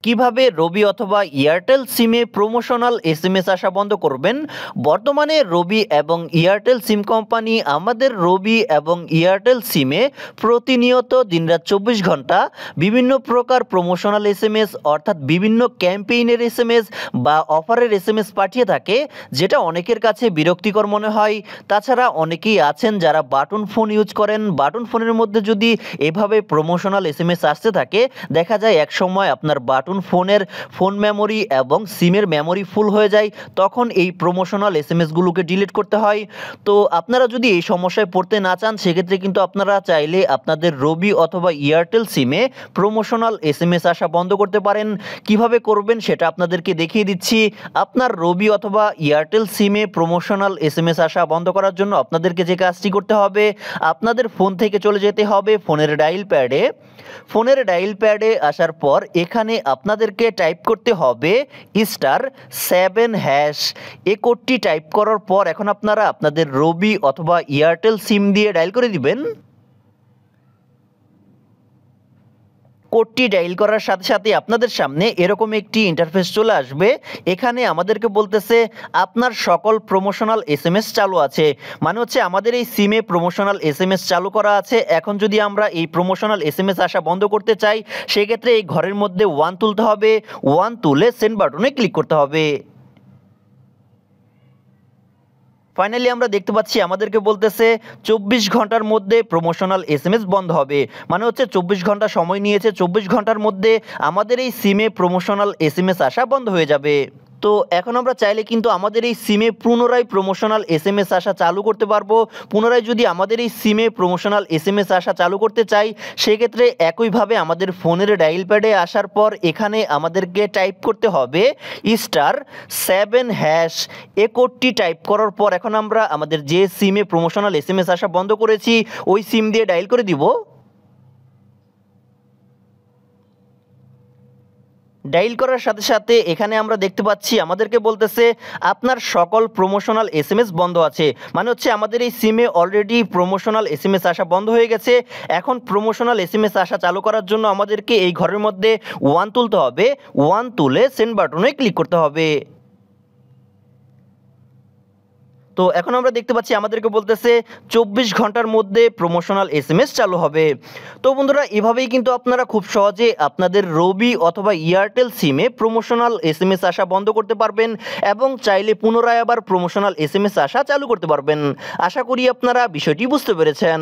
কিভাবে রবি অথবা এয়ারটেল সিমে প্রমোশনাল এসএমএস আসা বন্ধ করবেন। বর্তমানে রবি এবং এয়ারটেল সিম কোম্পানি আমাদের রবি এবং এয়ারটেল সিমে প্রতিনিয়ত দিনরাত 24 ঘন্টা বিভিন্ন প্রকার প্রমোশনাল এসএমএস অর্থাৎ বিভিন্ন ক্যাম্পেইনের এসএমএস বা অফারের এসএমএস পাঠিয়ে থাকে, যেটা অনেকের কাছে বিরক্তিকর মনে হয়। তাছাড়া অনেকেই আছেন যারা বাটন ফোন ইউজ করেন, বাটন ফোনের মধ্যে যদি এভাবে প্রমোশনাল এসএমএস আসতে থাকে, দেখা যায় একসময় আপনার বাটন ফোনের ফোন মেমোরি এবং সিমের মেমোরি ফুল হয়ে যায়, তখন এই প্রমোশনাল এসএমএসগুলোকে ডিলিট করতে হয়। তো আপনারা যদি এই সমস্যায় পড়তে না চান, সেক্ষেত্রে কিন্তু আপনারা চাইলে আপনাদের রবি অথবা এয়ারটেল সিমে প্রমোশনাল এসএমএস আসা বন্ধ করতে পারেন। কিভাবে করবেন সেটা আপনাদেরকে দেখিয়ে দিচ্ছি। আপনার রবি অথবা এয়ারটেল সিমে প্রমোশনাল এসএমএস আসা বন্ধ করার জন্য আপনাদেরকে যে কাজটি করতে হবে, আপনাদের ফোন থেকে চলে যেতে হবে ফোনের ডায়াল প্যাডে। ফোনের ডায়াল প্যাডে আসার পর এখানে আপনাদেরকে টাইপ করতে হবে *7#। এই কোডটি টাইপ করার পর এখন আপনারা আপনাদের রবি অথবা এয়ারটেল সিম দিয়ে ডায়াল করে দিবেন। কোডটি ডায়াল করার সাথে সাথে আপনাদের সামনে এরকম একটি ইন্টারফেস চলে আসবে। এখানে আমাদেরকে বলতেছে আপনার সকল প্রমোশনাল এসএমএস চালু আছে, মানে হচ্ছে আমাদের এই সিমে প্রমোশনাল এসএমএস চালু করা আছে। এখন যদি আমরা এই প্রমোশনাল এসএমএস আসা বন্ধ করতে চাই, সেক্ষেত্রে এই ঘরের মধ্যে 1 তুলতে হবে। 1 তুলে সেন্ড বাটনে ক্লিক করতে হবে। ফাইনালি আমরা দেখতে পাচ্ছি আমাদেরকে বলতেছে 24 ঘন্টার মধ্যে প্রমোশনাল এসএমএস বন্ধ হবে, মানে হচ্ছে 24 ঘন্টা সময় নিয়েছে। 24 ঘন্টার মধ্যে আমাদের এই সিমে প্রমোশনাল এসএমএস আসা বন্ধ হয়ে যাবে। তো এখন আমরা চাইলে কিন্তু আমাদের এই সিমে পুনরায় প্রমোশনাল এসএমএস আসা চালু করতে পারবো। পুনরায় যদি আমাদের এই সিমে প্রমোশনাল এসএমএস আসা চালু করতে চাই, সেক্ষেত্রে একইভাবে আমাদের ফোনের ডায়াল প্যাডে আসার পর এখানে আমাদেরকে টাইপ করতে হবে *7#। এ কোডটি টাইপ করার পর এখন আমরা আমাদের যে সিমে প্রমোশনাল এসএমএস আসা বন্ধ করেছি ওই সিম দিয়ে ডায়াল করে দিব। ডায়াল করার সাথে সাথে এখানে আমরা দেখতে পাচ্ছি আমাদেরকে বলতেছে আপনার সকল প্রমোশনাল এসএমএস বন্ধ আছে, মানে হচ্ছে আমাদের এই সিমে অলরেডি প্রমোশনাল এসএমএস আসা বন্ধ হয়ে গেছে। এখন প্রমোশনাল এসএমএস আসা চালু করার জন্য আমাদেরকে এই ঘরের মধ্যে 1 তুলতে হবে। 1 তুলে সেন্ড বাটনে ক্লিক করতে হবে। তো এখন আমরা দেখতে পাচ্ছি আমাদেরকে বলতেছে 24 ঘন্টার মধ্যে প্রমোশনাল এসএমএস চালু হবে। তো বন্ধুরা, এভাবেই কিন্তু আপনারা খুব সহজে আপনাদের রবি অথবা এয়ারটেল সিমে প্রমোশনাল এসএমএস আসা বন্ধ করতে পারবেন এবং চাইলে পুনরায় আবার প্রমোশনাল এসএমএস আসা চালু করতে পারবেন। আশা করি আপনারা বিষয়টি বুঝতে পেরেছেন।